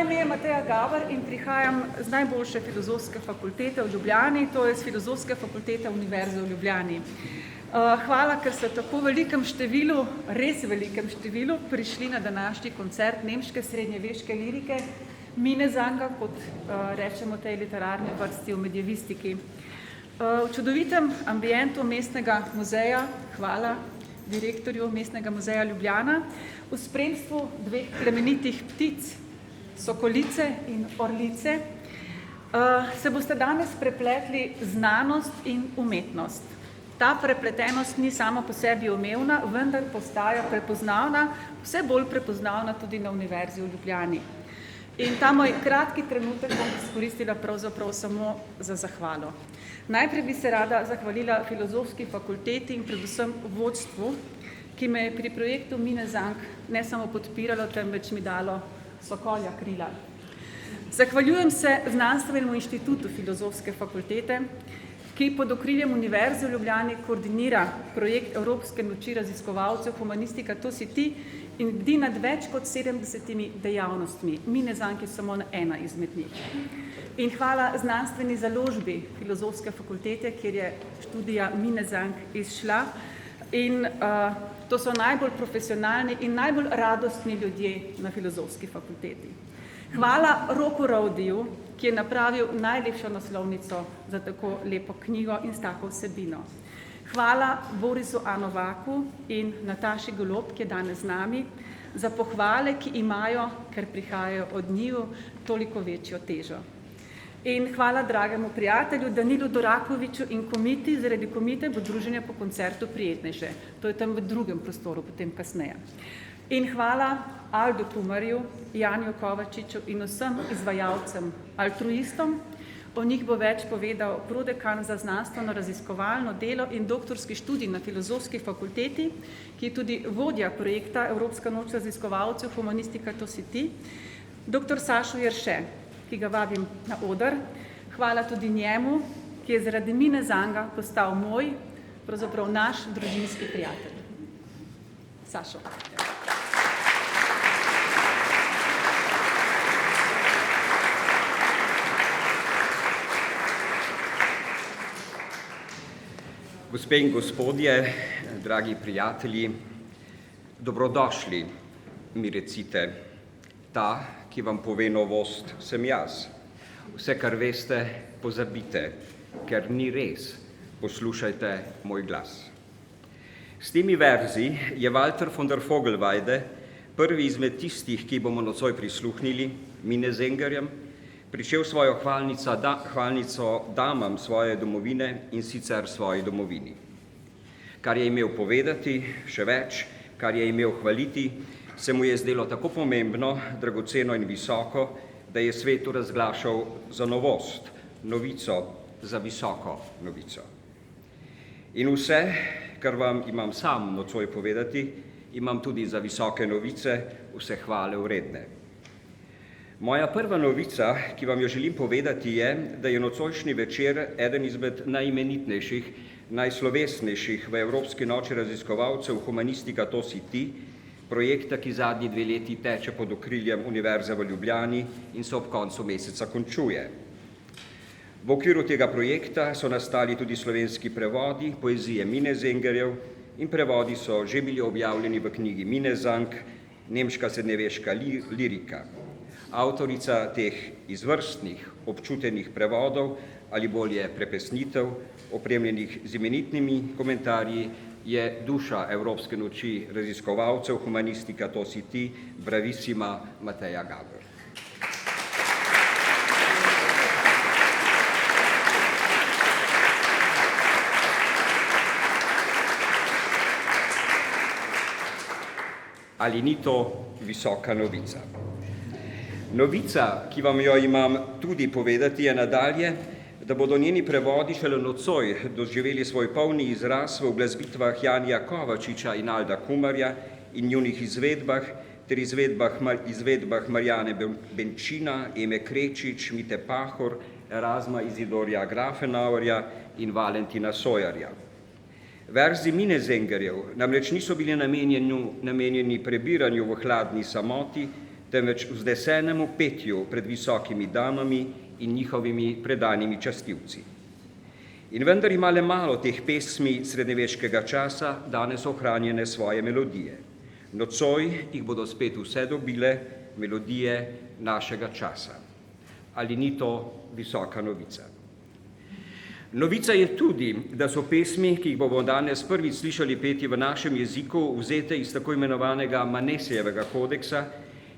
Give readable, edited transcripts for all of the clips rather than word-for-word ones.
ime je Mateja Gaber in prihajam z najboljše filozofske fakultete v Ljubljani, to je z Filozofske fakultete Univerze v Ljubljani. Hvala, ker ste tako velikem številu, res velikem številu, prišli na današnji koncert nemške srednjeveške lirike Minnesanga, kot rečemo tej literarni vrsti v medievistiki. V čudovitem ambientu Mestnega muzeja, hvala direktorju Mestnega muzeja Ljubljana, v spremstvu dveh plemenitih ptic, sokolice in orlice, se boste danes prepletli znanost in umetnost. Ta prepletenost ni sama po sebi umevna, vendar postaja prepoznavna, vse bolj prepoznavna tudi na Univerzi v Ljubljani. In ta moj kratki trenutek bom izkoristila pravzaprav samo za zahvalo. Najprej bi se rada zahvalila Filozofski fakulteti in predvsem vodstvu, ki me je pri projektu Minnesang ne samo podpiralo, temveč mi dalo sokolja krila. Zahvaljujem se Znanstvenemu inštitutu Filozofske fakultete, ki pod okriljem Univerze v Ljubljani koordinira projekt Evropske noči raziskovalcev Humanistika to si ti in bdi nad več kot 70 dejavnostmi. Minnesang je samo ena izmed njih. In hvala znanstveni založbi Filozofske fakultete, kjer je študija Minnesang izšla. In to so najbolj profesionalni in najbolj radostni ljudje na Filozofski fakulteti. Hvala Roku Rovdiju, ki je napravil najlepšo naslovnico za tako lepo knjigo in s tako vsebino. Hvala Borisu A. Novaku in Nataši Golob, ki je danes z nami, za pohvale, ki imajo, ker prihajajo od njiju, toliko večjo težo. In hvala dragemu prijatelju Danilu Dorakoviču in komiti, zaradi komite bo druženje po koncertu prijetnejše. To je tam v drugem prostoru, potem kasneje. In hvala Aldu Kumarju, Janiju Kovačiču in vsem izvajalcem, altruistom. O njih bo več povedal prodekan za znanstveno-raziskovalno delo in doktorski študij na Filozofski fakulteti, ki je tudi vodja projekta Evropska noč raziskovalcev Humanistika to si ti, dr. Sašo Jerše, ki ga vabim na oder. Hvala tudi njemu, ki je zaradi Minnesanga postal moj, pravzaprav naš družinski prijatelj. Sašo. Gospe in gospodje, dragi prijatelji, dobrodošli, mi recite. Ta, ki vam pove novost, sem jaz. Vse, kar veste, pozabite, ker ni res. Poslušajte moj glas. S temi verzi je Walter von der Vogelweide, prvi izmed tistih, ki bomo nocoj prisluhnili, Minnesangerjem, pričel svojo hvalnico damam svoje domovine in sicer svoji domovini. Kar je imel povedati, še več, kar je imel hvaliti, se mu je zdelo tako pomembno, dragoceno in visoko, da je svetu razglašal za novost, novico za visoko novico. In vse, kar vam imam sam nocoj povedati, imam tudi za visoke novice, vse hvale vredne. Moja prva novica, ki vam jo želim povedati, je, da je nocojšnji večer eden izmed najimenitnejših, najslovesnejših v Evropski noči raziskovalcev Humanistika to si ti, projekta, ki zadnji 2 leti teče pod okriljem Univerze v Ljubljani in se ob koncu meseca končuje. V okviru tega projekta so nastali tudi slovenski prevodi poezije Minnesangerjev in prevodi so že bili objavljeni v knjigi Minnesang, nemška srednjeveška lirika. Avtorica teh izvrstnih, občutenih prevodov ali bolje prepesnitev, opremljenih z imenitnimi komentarji, je duša Evropske noči raziskovalcev Humanistika to si ti, bravissima Mateja Gaber. Ali ni to visoka novica? Novica, ki vam jo imam tudi povedati, je nadalje, da bodo njeni prevodi šele nocoj doživeli svoj polni izraz v uglasbitvah Janija Kovačiča in Alda Kumarja in njunih izvedbah ter izvedbah Marjane Benčina, Eme Krečič, Mite Pahor, Erasma Izidorja Grafenauerja in Valentina Sojarja. Verzi Minnesangerjev namreč niso bili namenjeni prebiranju v hladni samoti, temveč vznesenemu petju pred visokimi damami in njihovimi predanimi častilci. In vendar ima le malo teh pesmi srednjeveškega časa danes ohranjene svoje melodije. Nocoj jih bodo spet vse dobile melodije našega časa. Ali ni to visoka novica? Novica je tudi, da so pesmi, ki jih bomo danes prvič slišali peti v našem jeziku, vzete iz tako imenovanega Manesijevega kodeksa,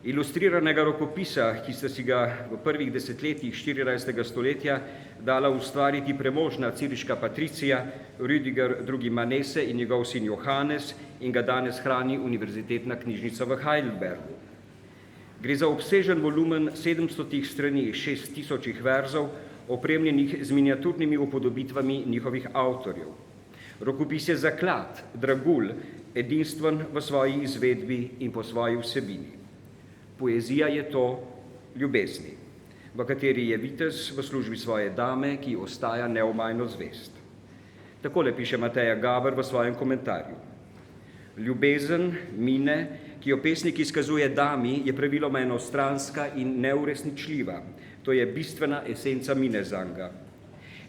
ilustriranega rokopisa, ki sta si ga v prvih desetletjih 14. stoletja dala ustvariti premožna ciriška patricija Rüdiger II. Manese in njegov sin Johannes in ga danes hrani Univerzitetna knjižnica v Heidelbergu. Gre za obsežen volumen 700 strani, 6000 verzov, opremljenih z miniaturnimi upodobitvami njihovih avtorjev. Rokopis je zaklad, dragulj, edinstven v svoji izvedbi in po svoji vsebini. Poezija je to ljubezni, v kateri je vitez v službi svoje dame, ki ostaja neomajno zvest. Takole piše Mateja Gaber v svojem komentarju. Ljubezen mine, ki jo pesnik izkazuje dami, je praviloma enostranska in neuresničljiva. To je bistvena esenca Minezanga.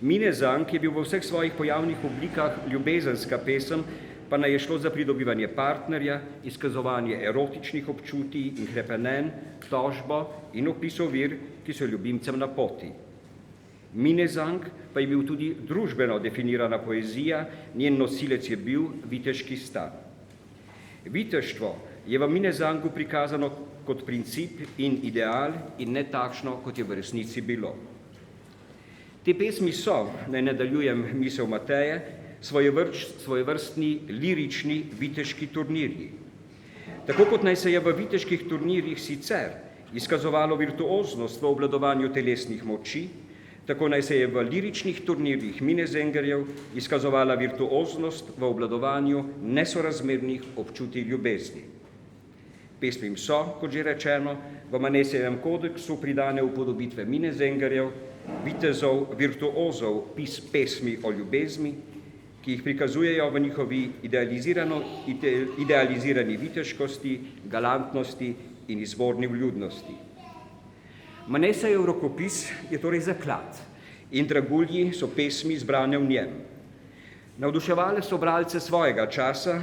Minezang je bil v vseh svojih pojavnih oblikah ljubezenska pesem, pa naj je šlo za pridobivanje partnerja, izkazovanje erotičnih občutij in hrepenenj, tožbo in opis ovir, ki so ljubimcem na poti. Minezang pa je bil tudi družbeno definirana poezija, njen nosilec je bil viteški stan. Viteštvo je v Minezangu prikazano kot princip in ideal in ne takšno, kot je v resnici bilo. Te pesmi so, naj nadaljujem misel Mateje, svojevrstni lirični viteški turnirji. Tako kot naj se je v viteških turnirjih sicer izkazovalo virtuoznost v obvladovanju telesnih moči, tako naj se je v liričnih turnirjih Minezengerjev izkazovala virtuoznost v obvladovanju nesorazmernih občutij ljubezni. Pesmim so, kot že rečeno, v Manesijevem kodeksu pridane upodobitve Minezengerjev, vitezov, virtuozov, pesmi o ljubezni, ki jih prikazujejo v njihovi idealizirani viteškosti, galantnosti in izvorni vljudnosti. Manesejev rokopis je torej zaklad in dragulji so pesmi zbrane v njem. Navduševale so bralce svojega časa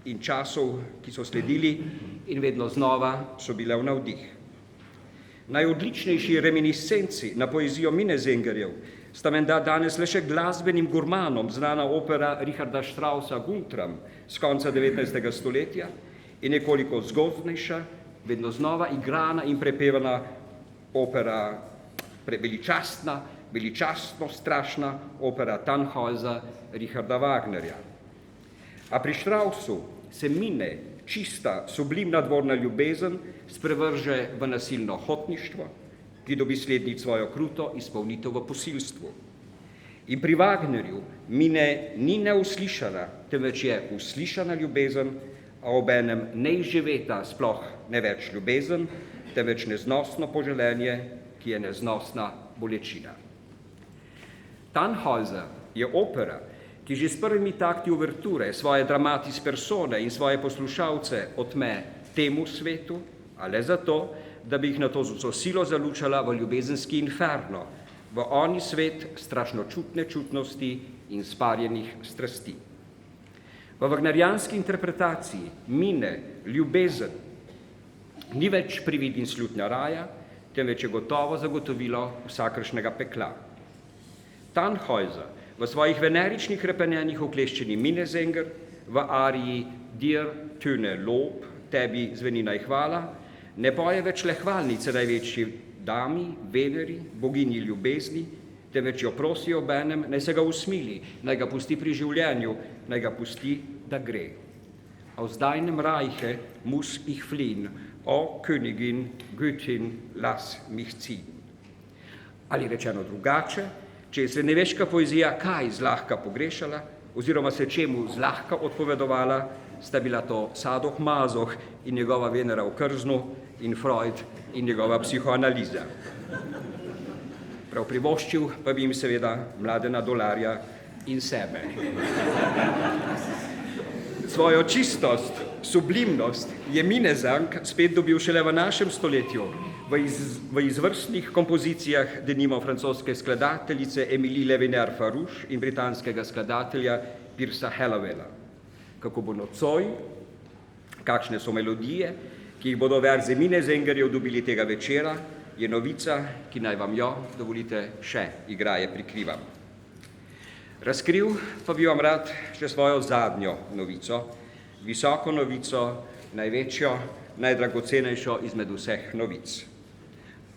in časov, ki so sledili in vedno znova so bile v navdih. Najodličnejši reminiscenci na poezijo Minezengerjev sta menda danes le še glasbenim gurmanom znana opera Richarda Straussa Guntram z konca 19. stoletja in nekoliko zgodnejša, vedno znova igrana in prepevana opera veličastno strašna opera Tannhäuser Richarda Wagnerja. A pri Straussu se mine čista, sublimna dvorna ljubezen sprevrže v nasilno hotništvo, ki dobi slednjič svojo kruto izpolnitev v posilstvu. In pri Wagnerju mine ni neuslišana, temveč je uslišana ljubezen, a obenem neizživeta sploh ne več ljubezen, temveč neznosno poželenje, ki je neznosna bolečina. Tannhäuser je opera, ki že s prvimi takti uverture svoje dramatis persone in svoje poslušalce otme temu svetu, a le zato, da bi jih nato z vso silo zalučala v ljubezenski inferno, v oni svet strašnočutne čutnosti in sparjenih strasti. V wagnerijanski interpretaciji mine ljubezen ni več privid in slutnja raja, temveč je gotovo zagotovilo vsakršnega pekla. Tannhäuser v svojih veneričnih repenenjih ukleščeni Minezenger, v ariji Dir töne Lob, tebi zveni naj hvala, ne poje več le hvalnice največji dami, Veneri, boginji ljubezni, temveč jo prosi obenem, naj se ga usmili, naj ga pusti pri življenju, naj ga pusti, da gre. Aus deinem Reiche muss ich fliehen, o Königin, Göttin, lass mich ziehen. Ali rečeno drugače, če je srednjeveška poezija kaj zlahka pogrešala, oziroma se čemu zlahka odpovedovala, sta bila to Sadoh Masoch in njegova Venera v krznu in Freud in njegova psihoanaliza. Prav privoščil pa bi jim seveda Mladena Dolarja in sebe. Svojo čistost Sublimnost je Minezang spet dobil šele v našem stoletju, v izvrstnih kompozicijah denimo francoske skladateljice Emilie Leviner-Farouche in britanskega skladatelja Piersa Hallowella. Kako bo nocoj, kakšne so melodije, ki jih bodo verze Minezangerjev dobili tega večera, je novica, ki naj vam jo, dovolite, še igraje prikrivam. Razkril pa bi vam rad še svojo zadnjo novico, visoko novico, največjo, najdragocenejšo izmed vseh novic.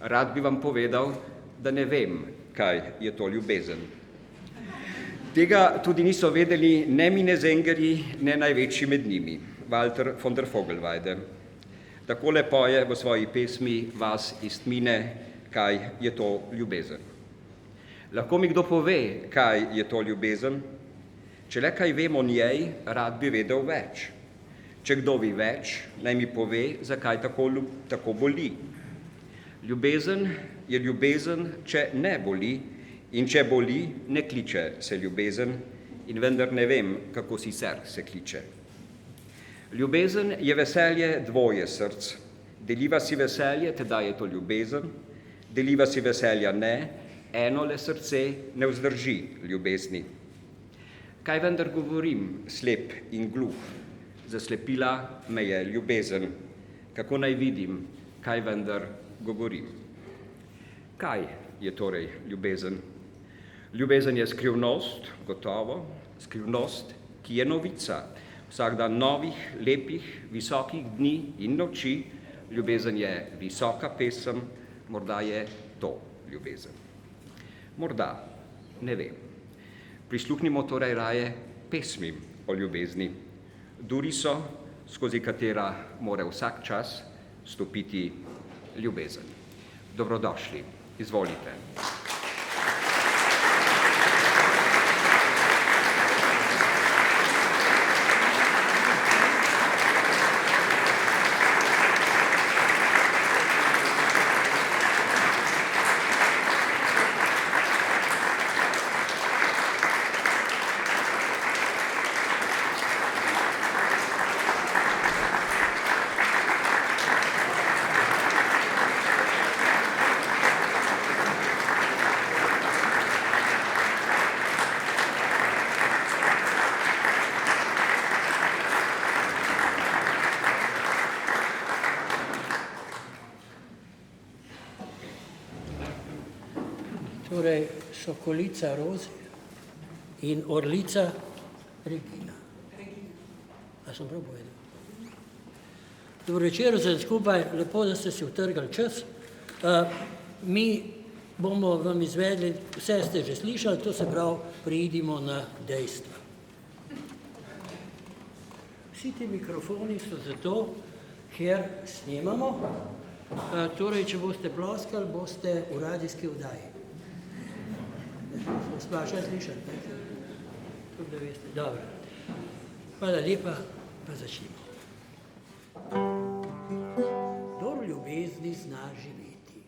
Rad bi vam povedal, da ne vem, kaj je to ljubezen. Tega tudi niso vedeli ne Minezangerji, ne največji med njimi, Walter von der Vogelweide. Takole poje v svoji pesmi Was ist Mine, kaj je to ljubezen. Lahko mi kdo pove, kaj je to ljubezen? Če le kaj vem o njej, rad bi vedel več. Če kdo ve več, naj mi pove, zakaj tako boli. Ljubezen je ljubezen, če ne boli, in če boli, ne kliče se ljubezen, in vendar ne vem, kako sicer se kliče. Ljubezen je veselje dvoje src. Deliva si veselje, teda je to ljubezen, deliva si veselja ne, eno le srce ne vzdrži ljubezni. Kaj vendar govorim, slep in gluh? Zaslepila me je ljubezen. Kako naj vidim, kaj vendar govorim? Kaj je torej ljubezen? Ljubezen je skrivnost, gotovo, skrivnost, ki je novica. Vsak dan novih, lepih, visokih dni in noči. Ljubezen je visoka pesem, morda je to ljubezen. Morda, ne vem. Prisluhnimo torej raje pesmim o ljubezni. Duri so, skozi katera mora vsak čas stopiti ljubezen. Dobrodošli, izvolite. Torej, sokolica Rozi in orlica Regina. A sem prav povedal? Dobro večer vsem skupaj, lepo, da ste si utrgali čas. Mi bomo vam izvedli, vse ste že slišali, to se pravi, preidimo na dejstva. Vsi ti mikrofoni so zato, ker snemamo, torej, če boste ploskali, boste v radijski oddaji. Splaša slišati, tako da veste. Dobro. Hvala lepa, pa začnimo. Kdor v ljubezni zna živeti.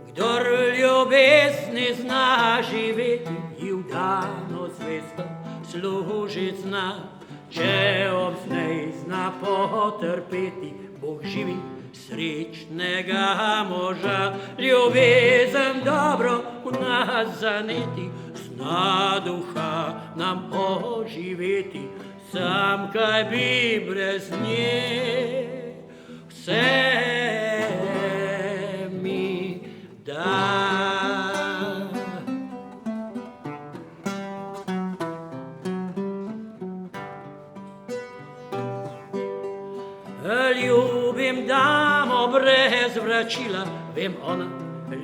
Kdor v ljubezni zna živeti, ji vdano zvesto služit zna, če ob znej zna potrpeti, Bog živi srečnega moža. Ljubezen dobro v nas zaneti, zna duha nam oživeti, sam kaj bi brez nje, vse mi da. Ljubim damo brez vračila, vem ona,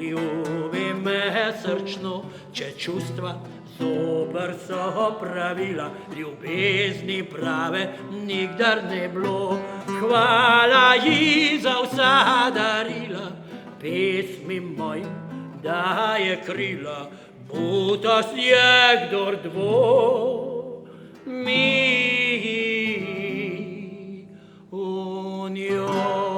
ljubi me srčno, če čustva zoper so pravila, ljubezni prave nikdar ne bilo. Hvala ji za vsa darila, pesmi moj daje krila, butas je kdor dvomi. Union.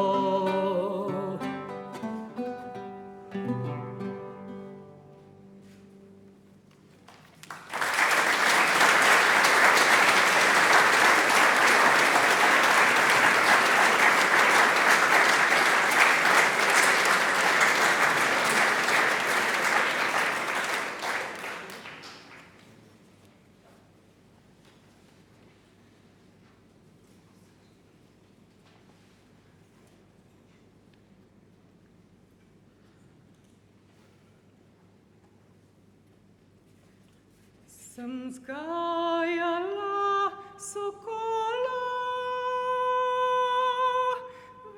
sem vzgajala sokola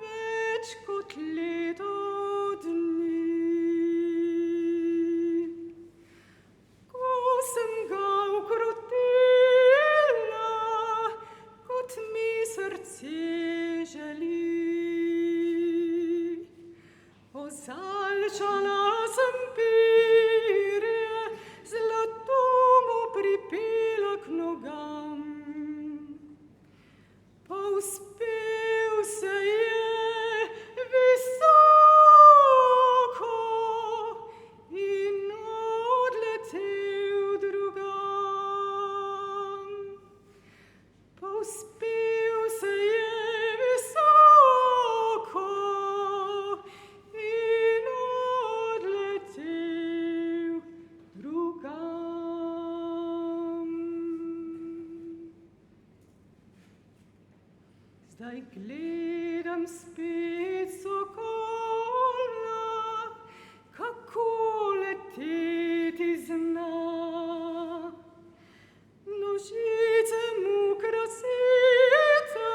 več kot leto dni. Ko sem ga ukrotila, kot mi srce želi, ozalčala sem perje, zlato mu pripela k nogam. Povzpel se je visoko in odletel drugam. Povzpel se je visoko in odletel drugam. Zdaj gledam spet sokola, kako leteti zna. Nožice mu krasita,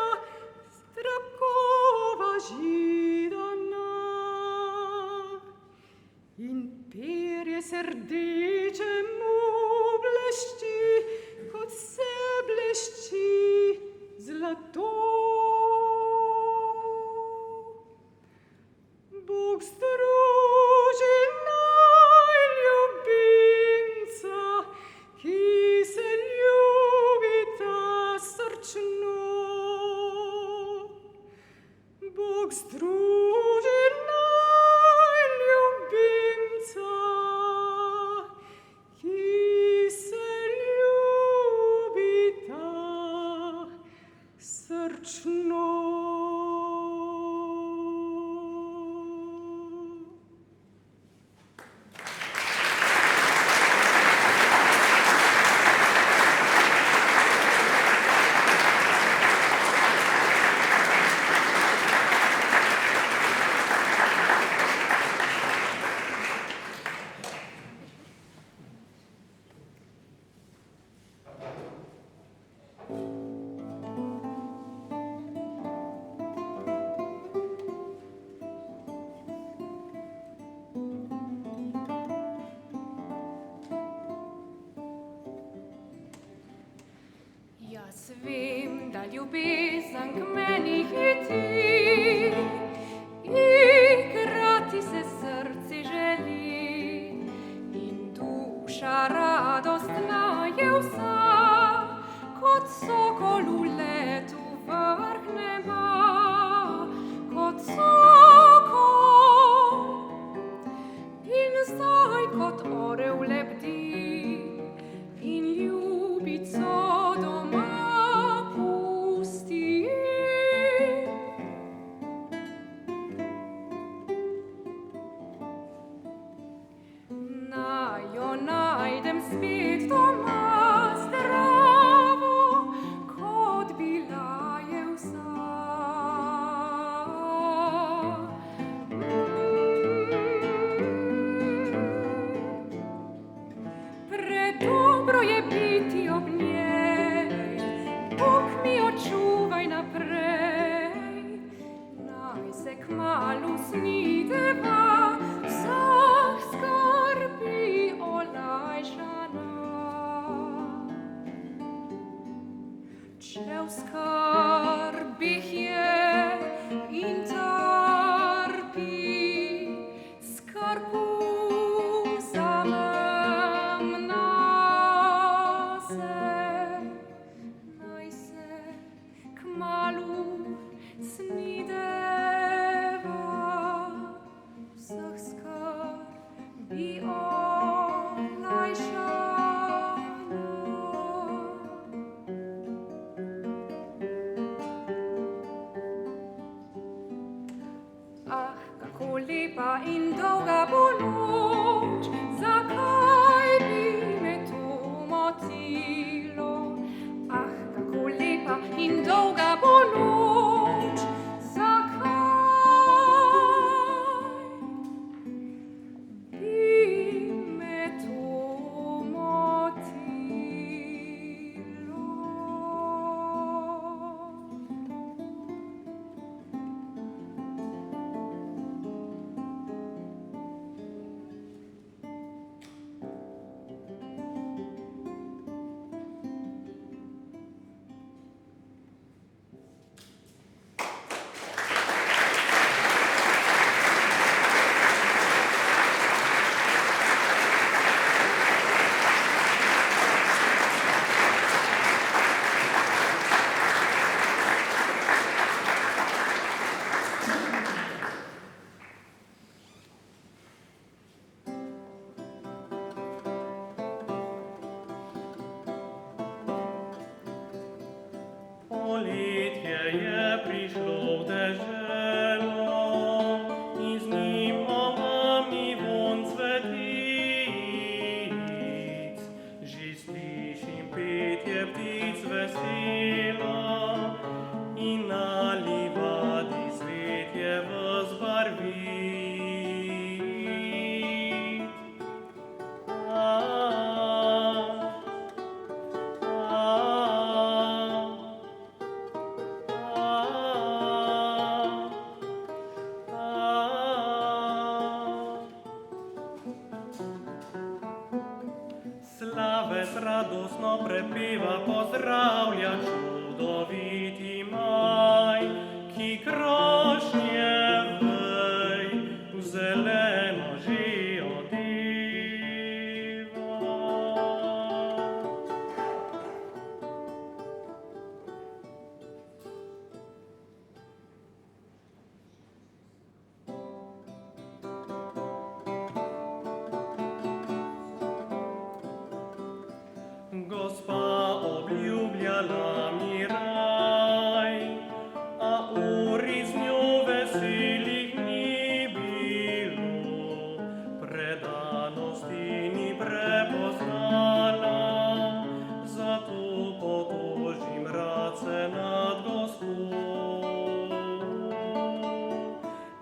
strakova židana in perje srdeče mu blešči, kot se blešči zlato. Bog združi najljubimca, ki se ljubita srčno. Bog združi najljubimca, ki se ljubita srčno. Jaz vem, da ljubezen k meni hiti, igrati se srce želi in duša radostna je vsa, kot sokol v letu vrh neba, kot sokol in zdaj kot orel lebdi in ljubico doma pusti. Naj jo najdem spet doma zdravo, kot bila je vsa. Predobro je biti ob njej, Bog mi jo čuvaj naprej. Naj se kmalu snideva, vseh skrbi olajšana. Če v skrbih je in trpi, skrb vzamem nase. Naj se kmalu snideva, vseh skrbi olajšana. Ah, kako lepa in dolga bo noč, zakaj bi me to motilo? Ah, kako lepa in dolga bo noč, zakaj bi me to motilo? prišlo v deželo in z njim omamni von cvetic. Že slišim petje ptic vesela in na livadi svet je vzbarvit. Slavec radosno prepeva, pozdravlja čudoviti maj, ki krošnje vej v zeleno že odeva. Gospa obljubljala mi raj, a uri z njo veselih ni bilo. Predanosti ni prepoznala, zato potožim race nad Gospod.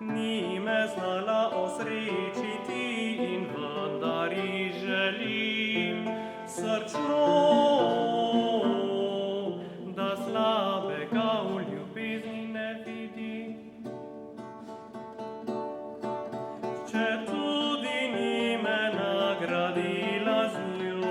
Ni me znala osrečiti in vendar ji želim srčno, da slabega v ljubezni ne vidim. Če tudi ni me nagradila z njo.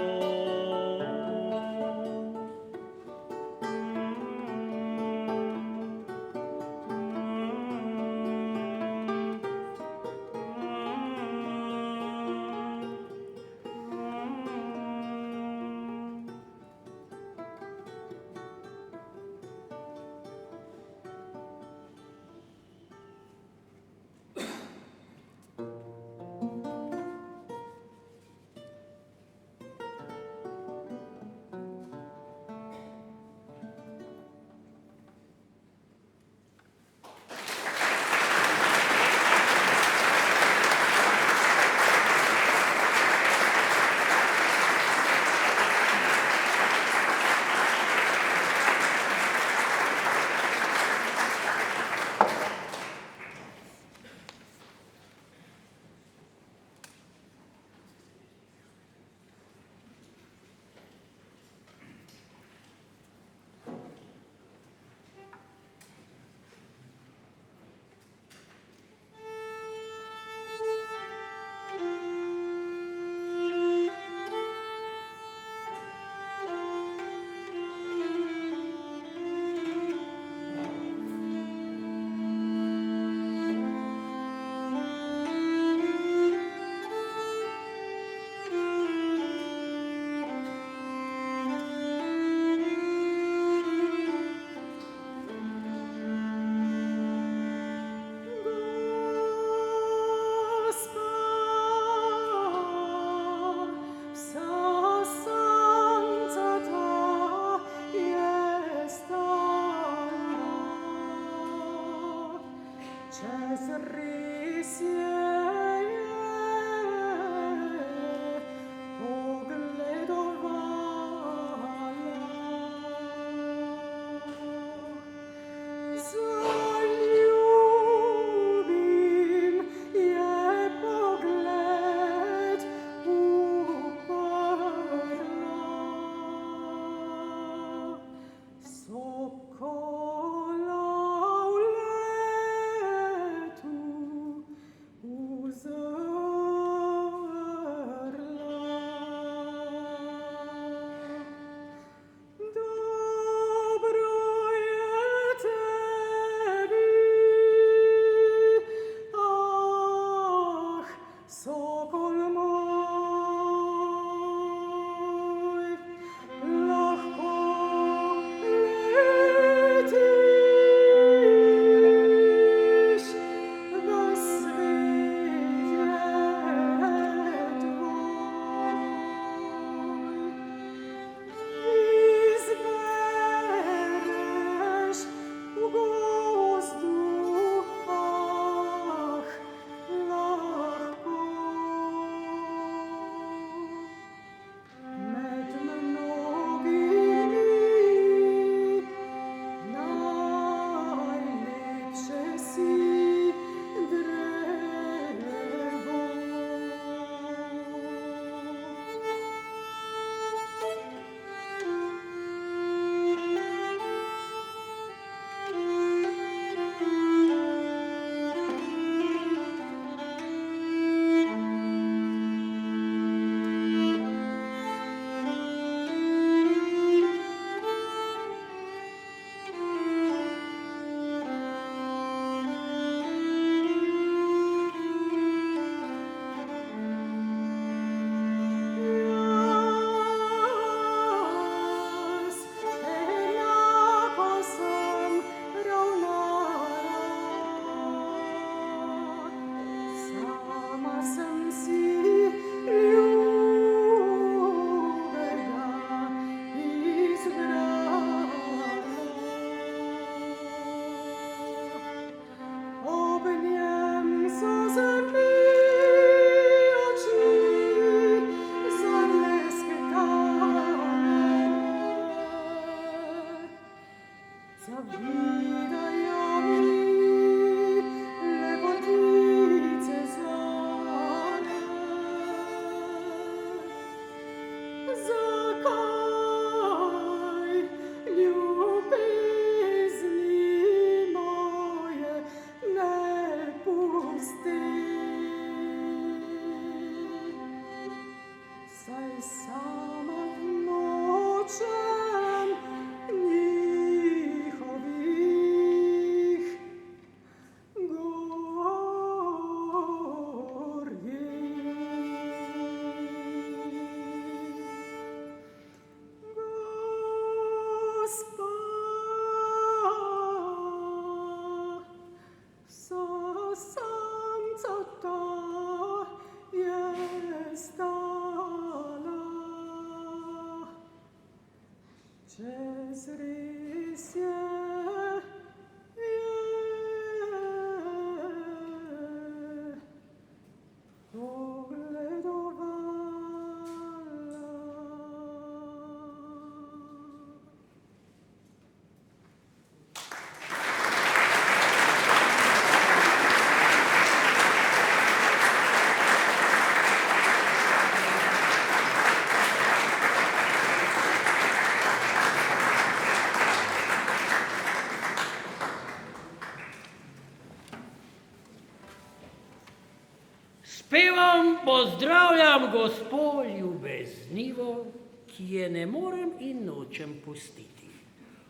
Spevam pozdravljam gospo ljubeznivo, ki je ne morem in nočem pustiti.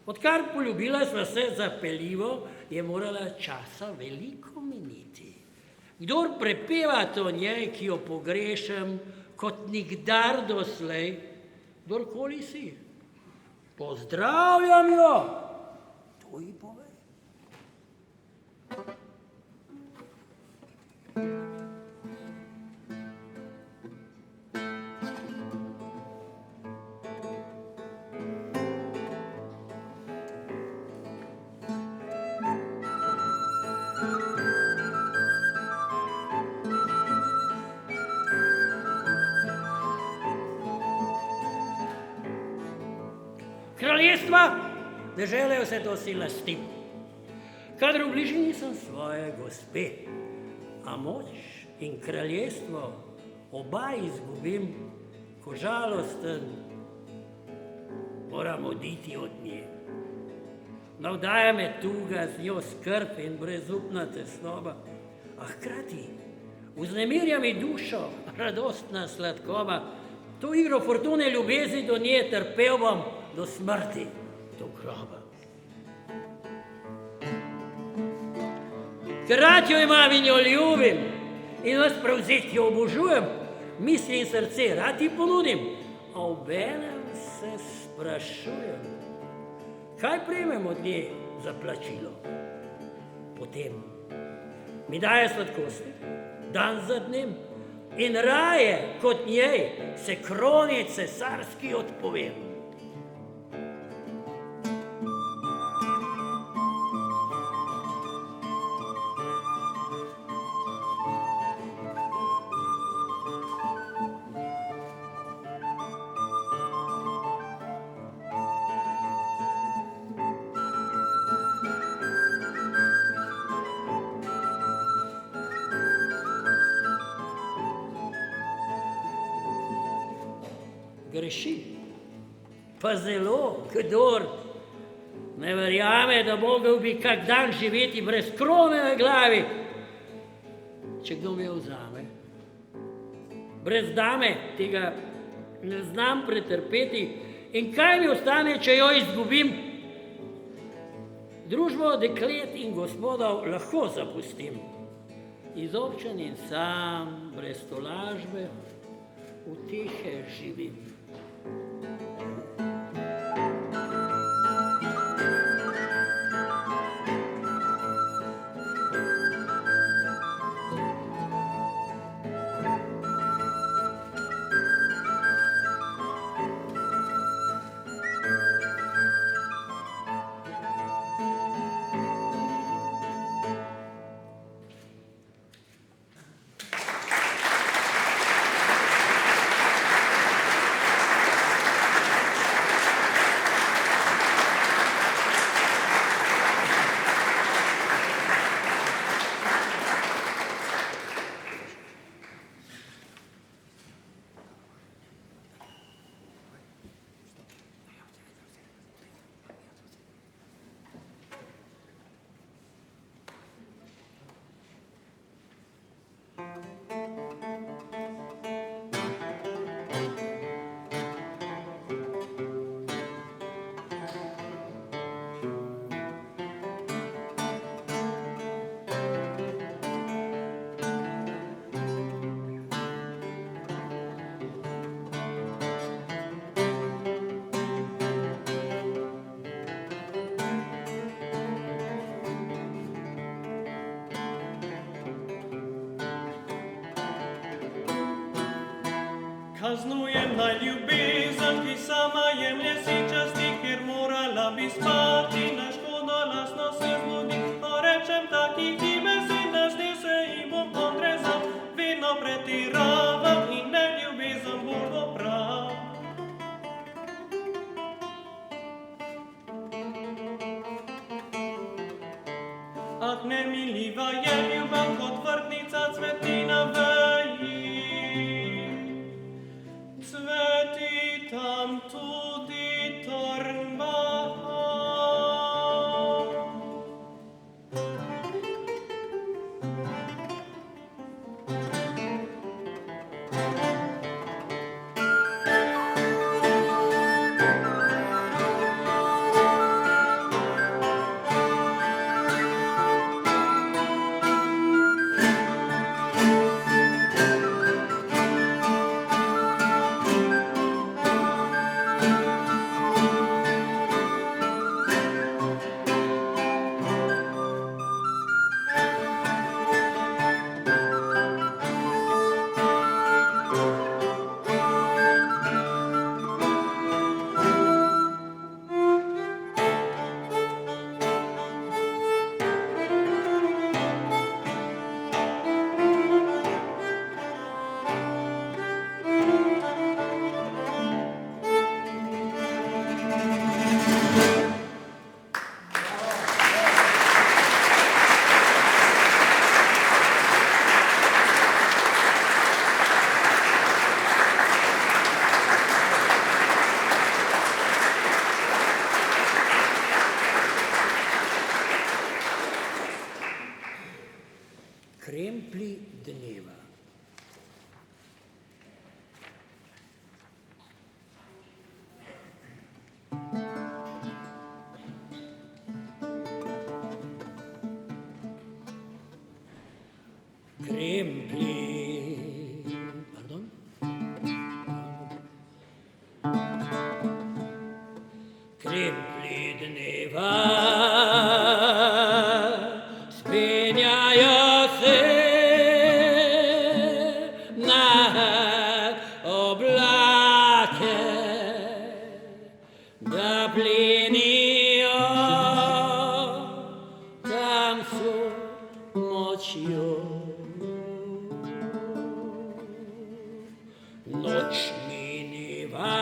Odkar poljubila sva se zapeljivo, je morala časa veliko miniti. Kdor prepeva to njej, ki jo pogrešam, kot nikdar doslej, kdorkoli si, pozdravljam jo, to ji povej. Kraljestva, dežele vse to si lastim, kadar v bližini sem svoje gospe, a moč in kraljestvo oba izgubim, ko žalosten moram oditi od nje. Navdaja me tuga, z njo skrb in brezupna tesnoba, a hkrati vznemirja mi dušo radostna sladkoba. To igro fortune ljubezni do nje trpel bom do smrti, do groba. Ker rad jo imam in jo ljubim in vas prevzeti jo obožujem, misli in srce rad ji ponudim, a obenem se sprašujem, kaj prejmem od nje za plačilo. Potem mi daje sladkosti, dan za dnem, in raje kot njej se kroni cesarski odpovem. Greši, pa zelo, kdor ne verjame, da mogel bi kak dan živeti brez krone na glavi, če kdo me vzame. Brez dame tega ne znam pretrpeti in kaj mi ostane, če jo izgubim? Družbo deklet in gospodov lahko zapustim, izobčen in sam, brez tolažbe, utehe živim. Kaznujem najljubezen, ki sama jemlje si časti, ker morala bi spati, na škoda lasno se zbudi. A rečem takih besed, da zdi se jim bom odrezal, vedno pretiravam in neljubezen bolj bo prav. Ah, nemiliva je ljubav, kot vrtnica cveti na veji. Cveti tam tudi trnbaha. Kremplji dneva. Kremplji dneva spenjajo se nad oblake, da plenijo tam so močjo. Noč mineva,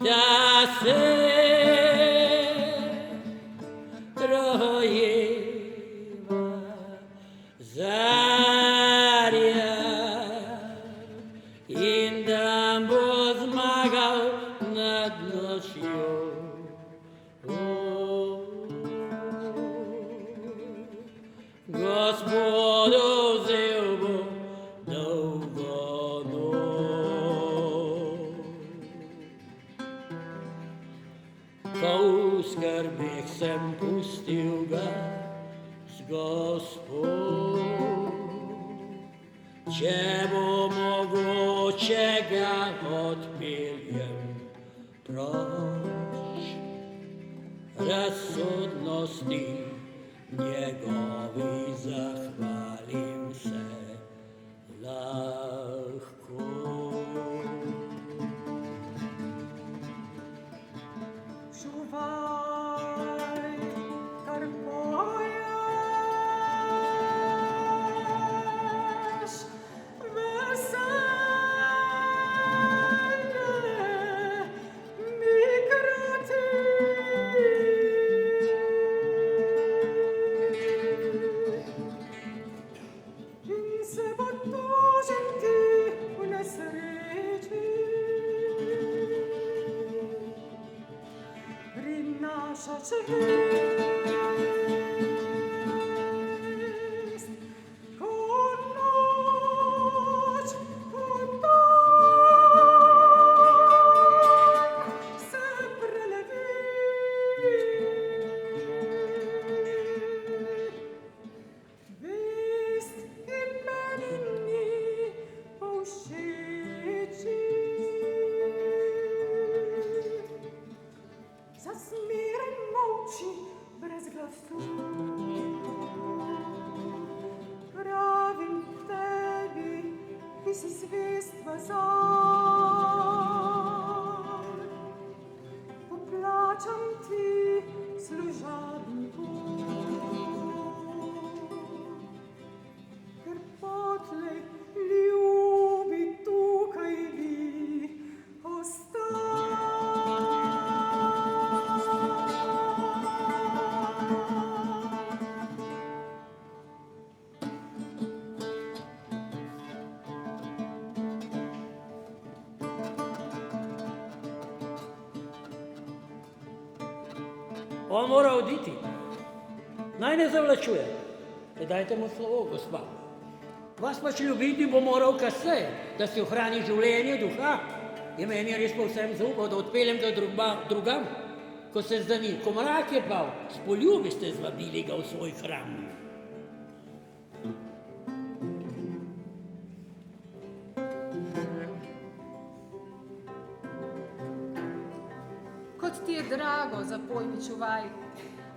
da se rojeva zarja in dan bo zmagal nad nočjo. Gospodu vzel bo dolgo noč. Ko v skrbeh sem pustil ga z Gospod, če bo mogoče ga odpeljem proč, razsodnosti njegovi zahvalim se lahko. Čuvaj, kar poješ, veselje mi krati. In se bo tožiti v nesreči, prinaša čest, ko noč, ko dan se prelevi. Vest in meni ni povšeči, zasmeren molči On mora oditi. Naj ne zavlačuje. Dajte mu slovo, gospa. Vas pač ljubiti bo moral kasneje, da si ohrani življenje duha. Je meni res povsem zaupal, da odpeljem ga drugam. Ko se zdani, ko mrak je pal, s poljubi ste zvabili ga v svoj hram. Kot ti je drago, zapojni čuvaj,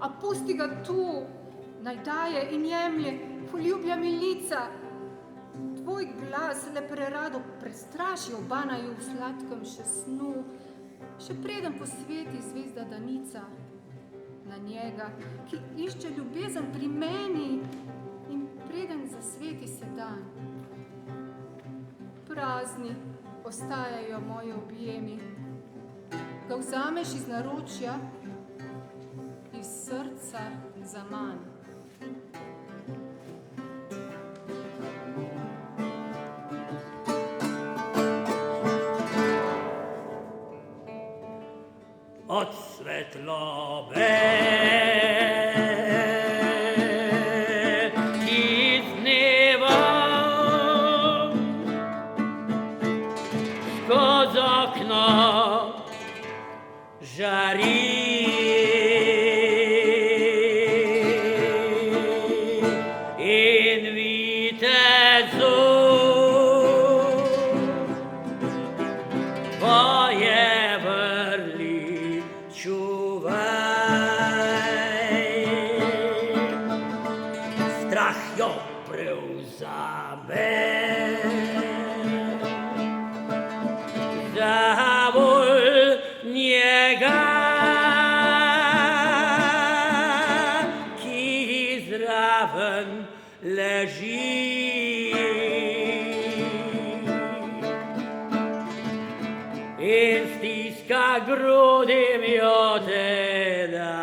a pusti ga tu, naj daje in jemlje, poljubja mi lica. Tvoj glas le prerado prestraši oba naju v sladkem še snu, še preden posveti zvezda danica na njega, ki išče ljubezen pri meni in preden zasveti se dan. Prazni ostajajo moji objemi, ga vzameš iz naročja, iz srca zaman. Od svetlobe iz dneva skoz okno žari in vitezu boje vrli čuvaj. Strah jo prevzame, zavolj njega, ki zraven leži. In stiska grudi mi odeda.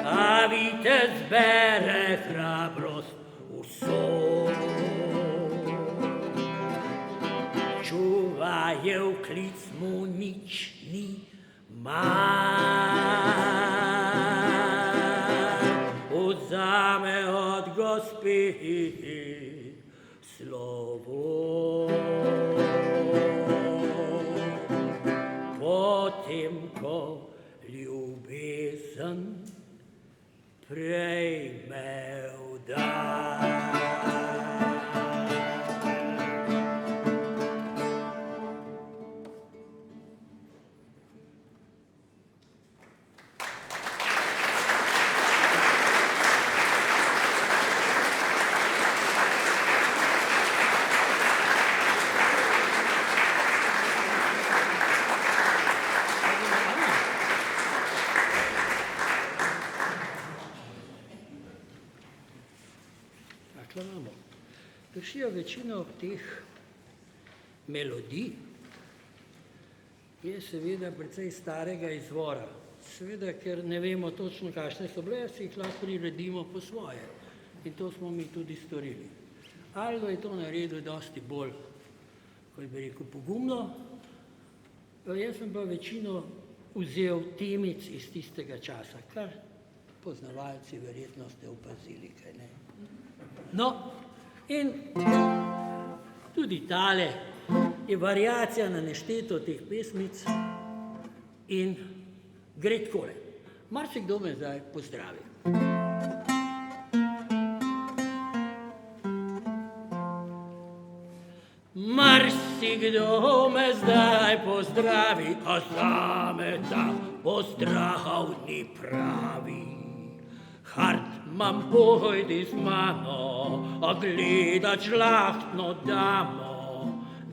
A vitez bere hrabrost vso. Čuvajev klic mu nič ni mar. Vzame od gospe slovo. Potem, ko ljubezen prejme vdar. Pršijo večino teh melodij je seveda precej starega izvora. Seveda, ker ne vemo točno, kakšne so bile, si jih lahko priredimo po svoje. In to smo mi tudi storili. Aldo je to naredil dosti bolj, kot bi rekel, pogumno. Jaz sem pa večino vzel temic iz tistega časa, kar poznavalci verjetno ste opazili, kaj ne. No, in tudi tale je variacija na nešteto teh pesmic in gre takole. Marsikdo me zdaj pozdravi. Marsikdo me zdaj pozdravi, a zame ta pozdrav ni pravi. Hartmann, pojdi z mano, a gledat žlahtno damo.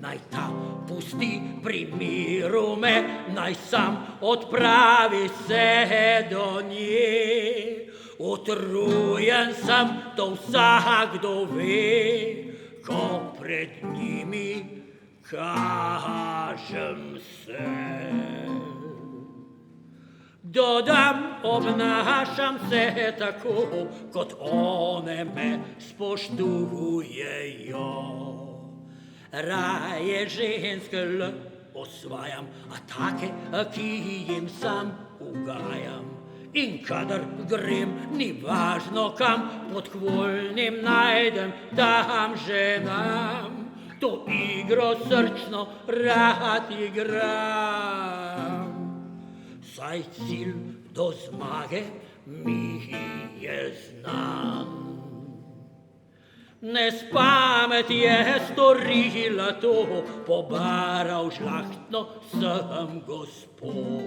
Naj ta pusti pri miru me, naj sam odpravi se do nje. Utrujen sem, to vsakdo ve, ko pred njimi kažem se. Dodam, obnašam se tako, kot one me spoštujejo. raje ženske osvajam, a take, ki jim sam ugajam. In kadar grem, ni važno kam, pod kvoljnim najdem, tam ženam. To igro srčno rad igram. Saj cilj do zmage mi je znan. Nespamet je storila to, pobaral žlahtno sem gospod.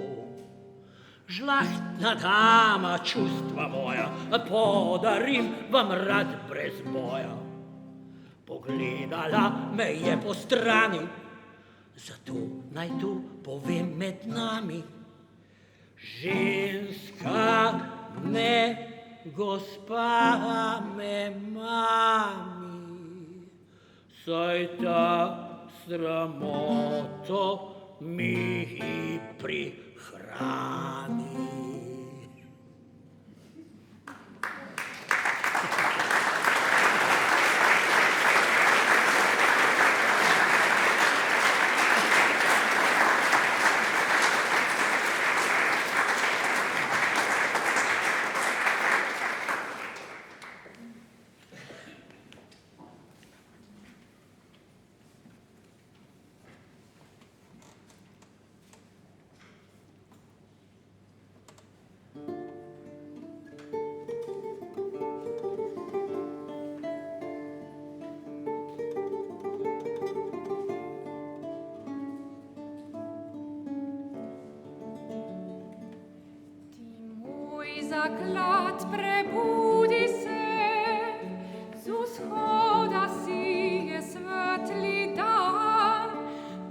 Žlahtna dama, čustva moja, podarim vam rad brez boja. Pogledala me je po strani, zato naj tu povem med nami. Ženska ne, gospa me mami, saj ta sramoto mi prihrani. Zaklad prebudi se, z vzhoda sije svetli dan.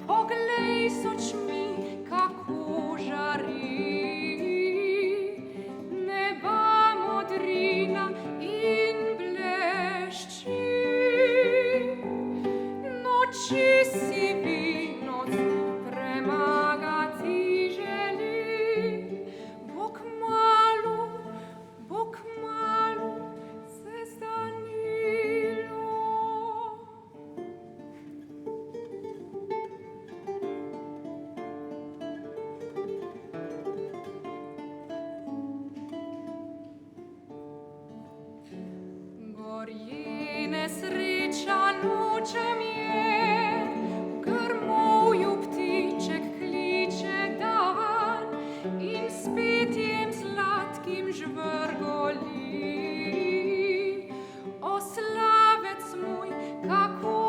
Poglej s očmi, kako žari, neba modrina in blešči. Noči sivi, noc premagati želi. Bo kmalu se zdanilo. Gorje nesreča nočem je, v grmovju ptiček kliče dan in s petjem sladkim žvrgoli. O slavec moj, kako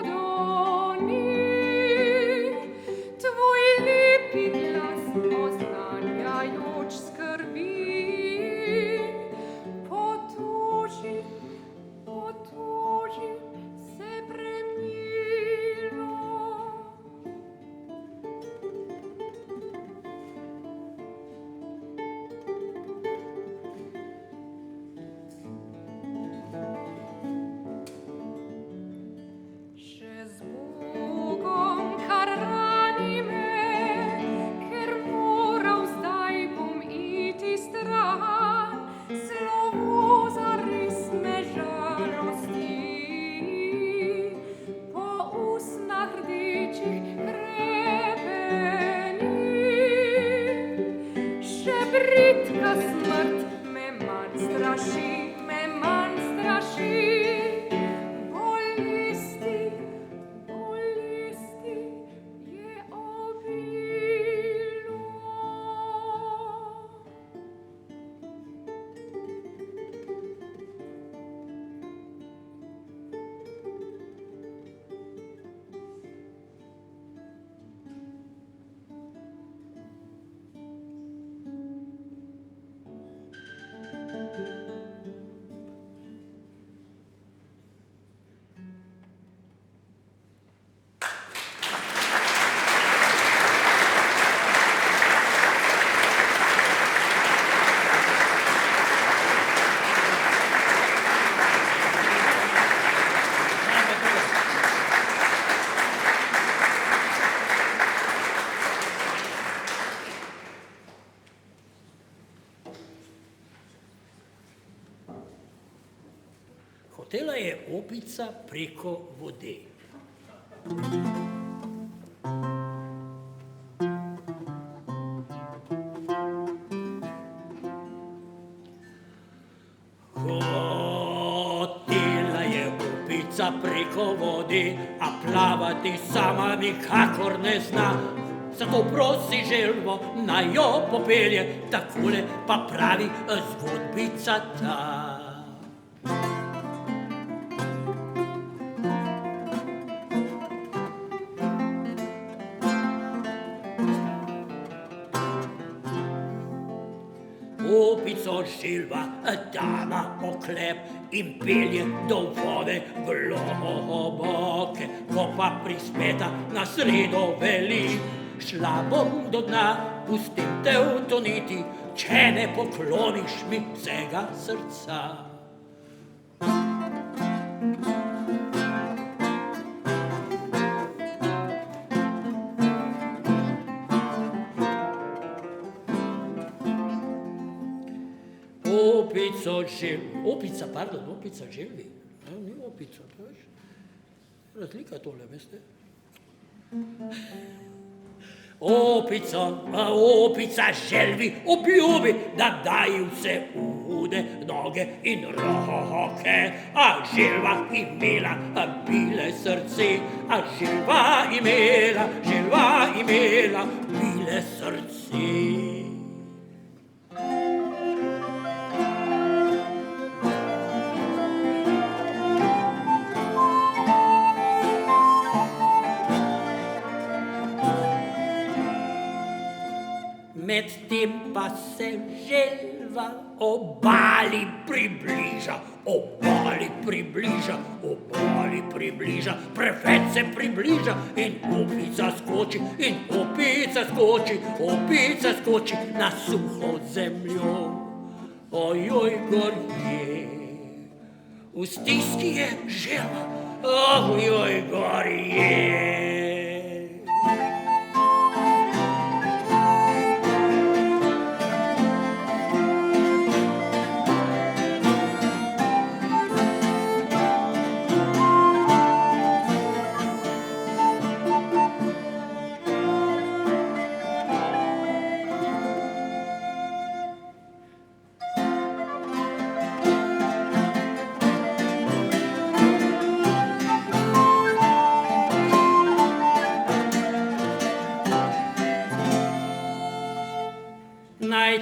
doni, tvoj lepi glas oznanjajoč skrbi. Potuži se premilo. Še z Bogom, kar rani me, ker moral zdaj bom iti stran. Slovo zares me žalosti, po usnah rdečih hrebenih. Še bridka smrt me manj straši, me manj straši. Bolesti je obilo. Hotela je opica preko vode. Hotela je opica preko vode, a plavati sama nikakor ne zna. Zato prosi želvo, naj jo popelje, takole pa pravi zgodbica ta. Opico želva dama oklep in pelje do vode globoke. Ko pa prispeta na sredo veli, šla bom do dna, pustim te utoniti, če ne pokloniš mi vsega srca. Opica želvi. Ni opica, to veš. Razlika tole, veste. Opica želvi obljubi, da daji vse ude, noge in roke. A želva imela bile srce, a želva imela bile srce. Medtem pa se želva obali približa, preveč se približa in opica skoči na suho zemljo. Ojoj, gor je, v stiski je želva, ojoj, gor je.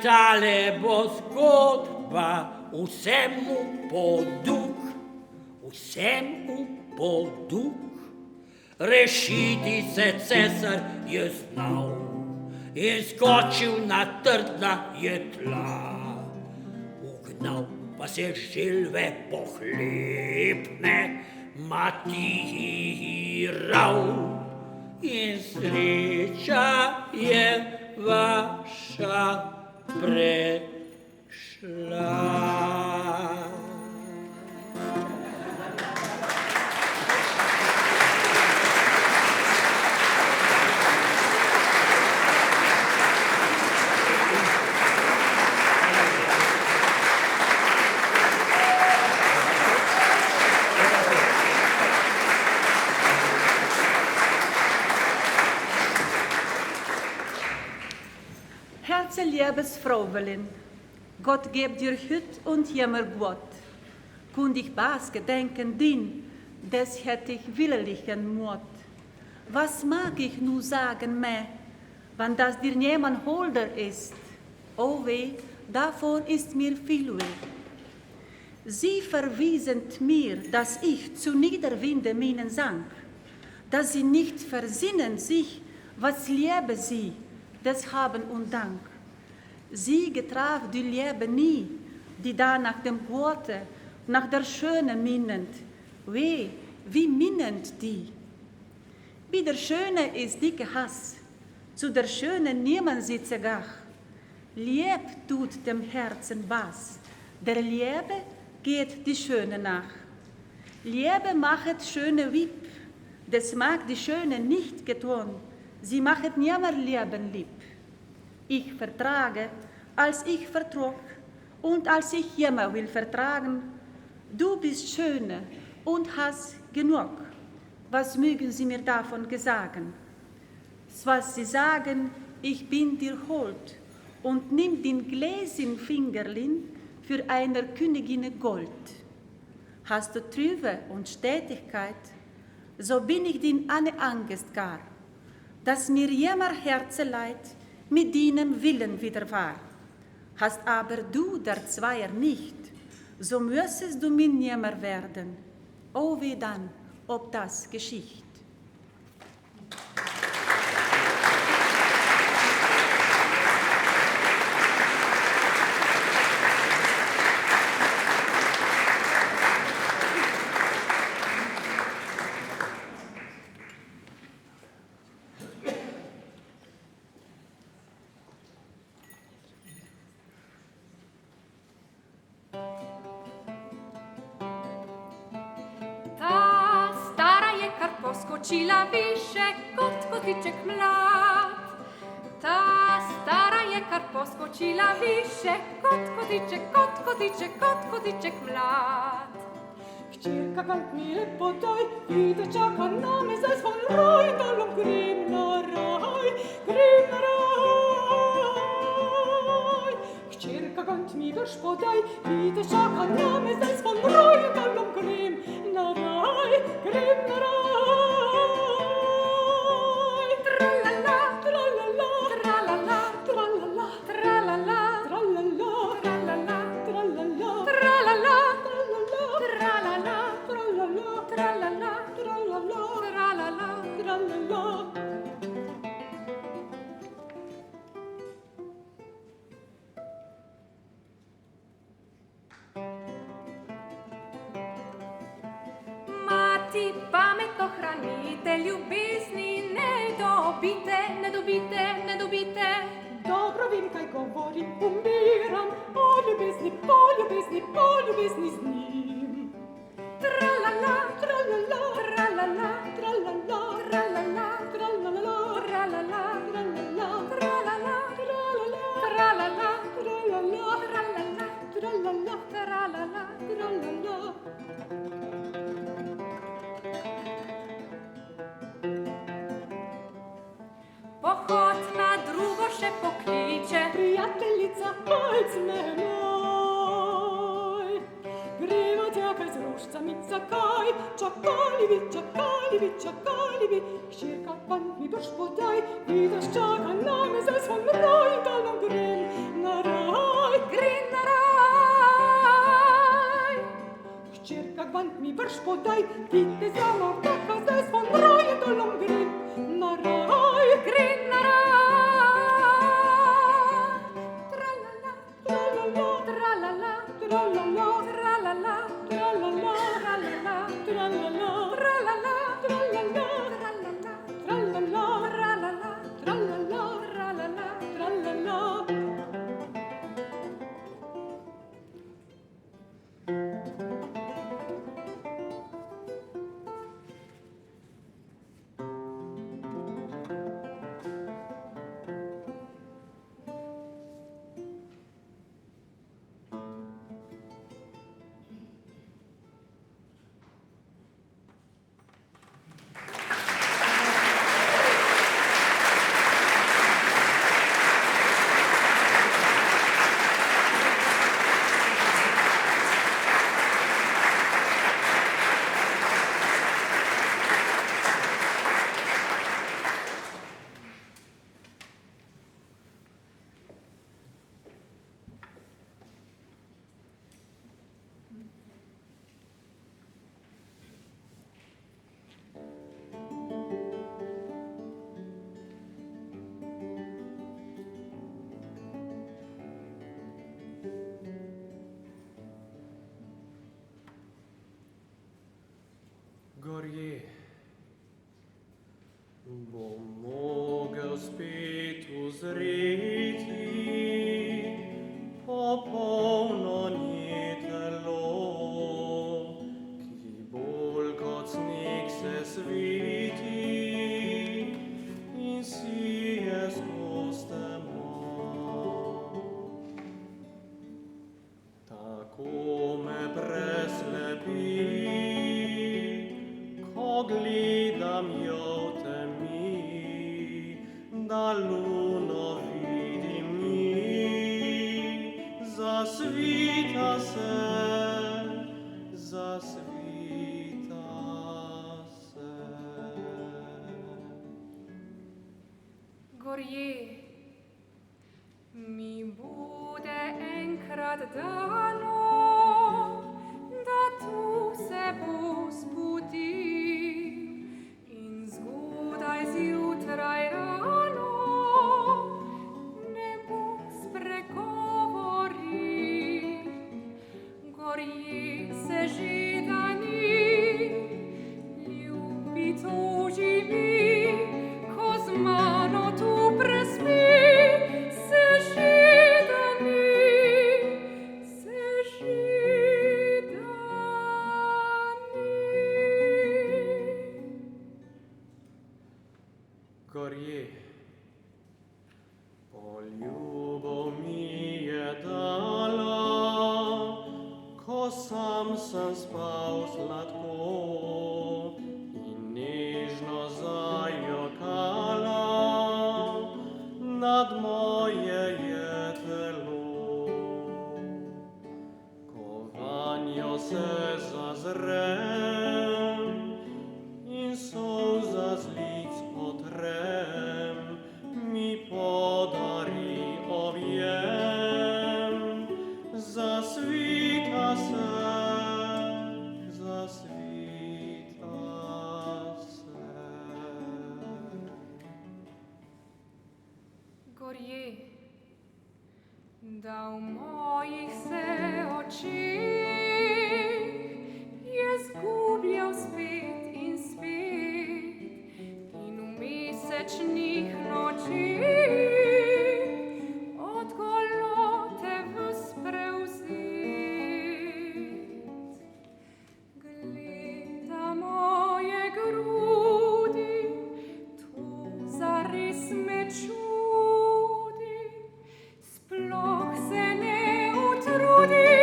Tale bo zgodba vsemu poduk. Rešiti se cesar je znal in skočil na trdna je tla. Ugnal pa se želve pohlepne, matiral in sreča je vaša prešla. Liebes Frauwelin, Gott geb dir Hüt und Jämmer Gott. Kund ich Bas gedenken din, des hätt ich willerlichen Mut. Was mag ich nu sagen mehr, wann das dir niemand holder ist? Oh weh, davon ist mir viel weh. Sie verwiesent mir, dass ich zu niederwinde meinen Sang, dass sie nicht versinnen sich, was liebe sie, des Haben und Dank. Sie getraf die Liebe nie, die da nach dem Worte, nach der Schöne minnend. Weh, wie minnend die. Wie der Schöne ist dicke Hass, zu der Schöne niemand sitze gach. Lieb tut dem Herzen was, der Liebe geht die Schöne nach. Liebe machet Schöne Wieb, des mag die Schöne nicht getun, sie machet niemand Leben lieb. Ich vertrage, als ich vertrog und als ich jemmer will vertragen, du bist Schöne und hast genug. was mögen Sie mir davon sagen? Was Sie sagen, ich bin dir hold, und nimm den Gläschen Fingerlin für einer Königin Gold. Hast du Trübe und Stetigkeit, so bin ich din eine Angst gar, dass mir jemmer Herzeleid mit deinem Willen wieder war. Hast aber du der Zweier nicht, so müssest du mir nimmer werden. O wie dann, ob das geschieht. Poskočila više kot kotiček mlad. Ta stara je kar poskočila više kot kotiček mlad. Hčerka, kant mi lepo daj, vide čaka name za svoj raj, dalom grem na raj. Hčerka, kant mi vrš podaj, vide čaka name za svoj raj, dalom grem na raj. Mati pametno hranite, ljubezni ne dobite. Dobro vem, kaj govorim, umiram, po ljubezni z njim. Tralala, Tralala, tralala, tralala, tralala, tralala, tralala, tralala, tralala, tralala, tralala, tralala, tralala, tralala. Pohod na drugo še pokliče, Prijateljica, palc me moj. Greva tjaka z rožcami, zakaj? Čakali bi. Hčerka, pant mi brž podaj, vidiš, čaka name za svoj raj, dalom grem na raj. Hčerka, pant mi brž podaj, vidiš, čaka za svoj raj, dalom grem na raj. Gorje, bom mogel spet uzreti popolno nje telo, ki bolj kot sneg se sveti in sije skozi temo. Tako me preslepi, ogli gledam jo v temi, da luno vidim mi, zasvita se, zasvita se. Gorje, mi bude enkrat dano, da tu se bo zbudil in zgodaj zjutraj rano ne bo spregovoril. Gorje se že dani, ljubi toži mi, ko z mano tu prespi. Gorje, poljubo mi je dala, ko sam sem spal sladko in nežno zajokala nad moje je telo. Ko vanjo se zazrem in solza z lic potrem, mi podari objem, zasvita se, zasvita se. Gorje, da v mojih se očeh je zgubljal spet in spet in v mesečnih nočeh od golote ves prevzet. Gleda moje grudi, to zares me čudi, sploh se ne utrudi,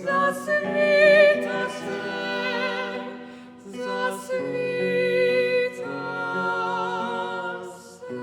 zasvita se, zasvita se.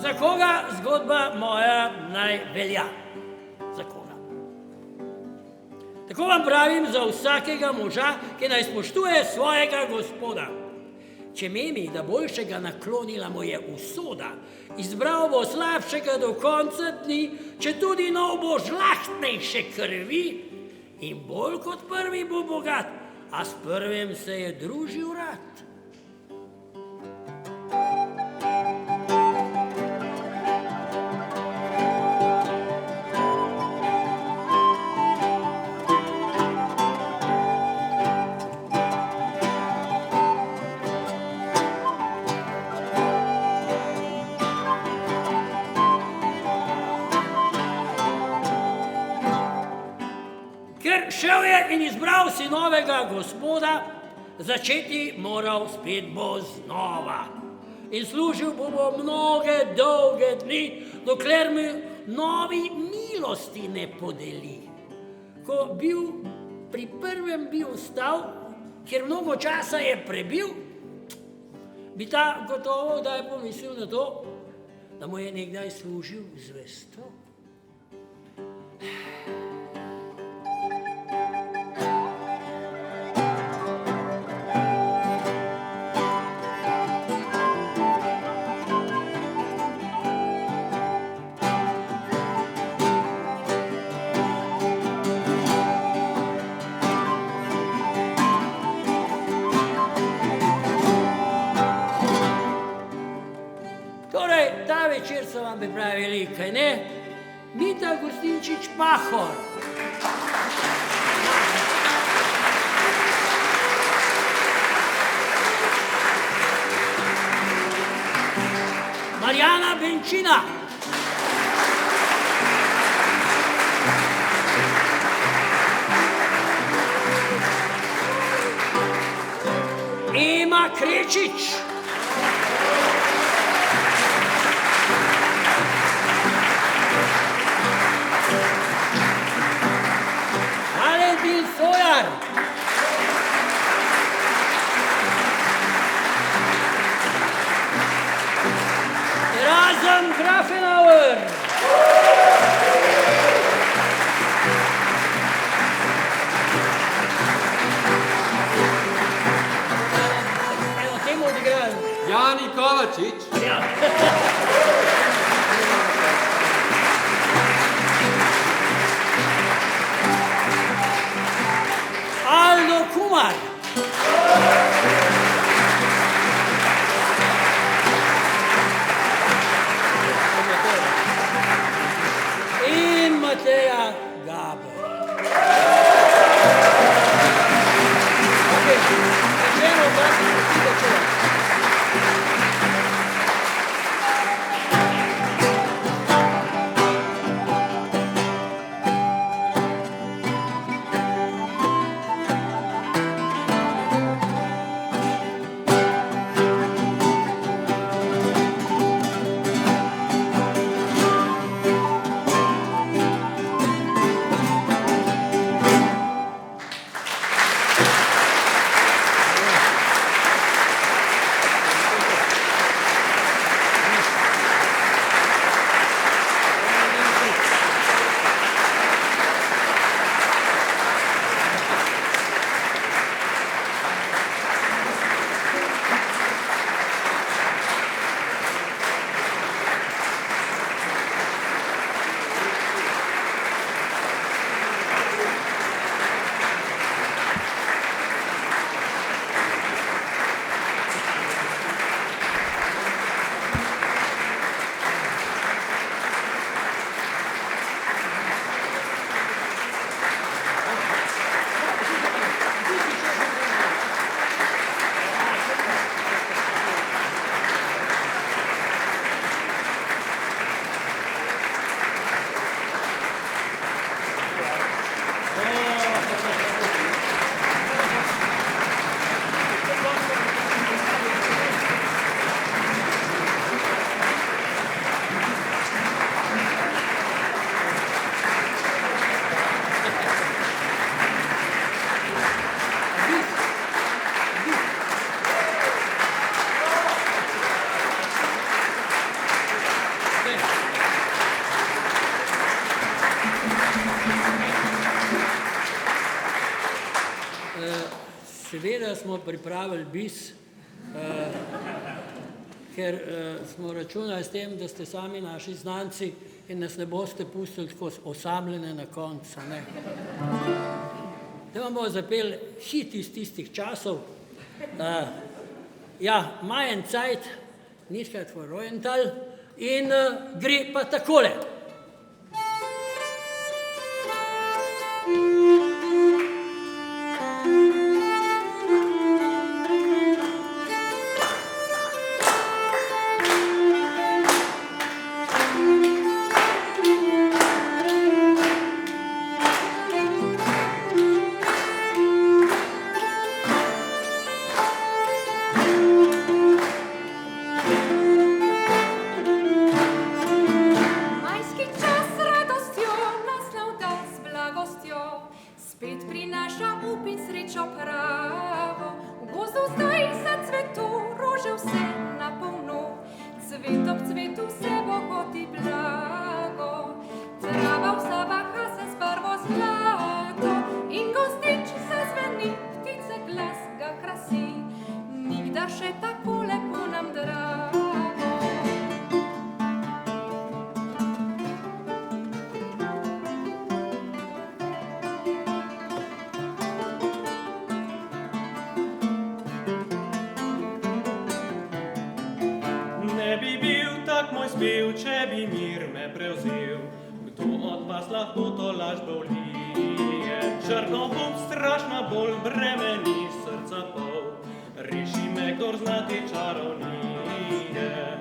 Za koga zgodba moja naj velja? Za koga? Tako vam pravim za vsakega moža, ki naj spoštuje svojega gospoda. Če meni, da boljšega naklonila mu je usoda, izbral bo slabšega do konca dni, če tudi nov bo žlahtnejše krvi in bolj kot prvi bo bogat, a s prvim se je družil rad. Šel je in izbral si novega gospoda, začeti moral spet bo znova. In služil bo mnoge dolge dni, dokler mu novi milosti ne podeli. Ko bil pri prvem bi ustal, ker mnogo časa je prebil, bi ta gotovo da je pomislil na to, da mu je nekdaj služil zvesto. Prej, kaj ne? Mita Gostinčič Pahor. Marjana Benčina. Ema Krečič. Valentin Sojar. Erasm Grafenauer. Evo, temu odigrali. Jani Kovačič. Ja. Aldo Kumar. In Mateja Gaber. Okay. Začnemo brati začela. Seveda smo pripravili bis, ker smo računali s tem, da ste sami naši znanci in nas ne boste pustili tako osamljene na koncu. Da vam bomo zapeli hit iz tistih časov. Ja, Mein Zeit, Nicht for Roenthal in gre pa takole. Ne bi bil tak moj spev, če bi mir me naziv. Kdo od vas lahko to laž bolije? Črno bom strašna bolj bremeni srca pol. Reši me, kdor zna te čarovnije.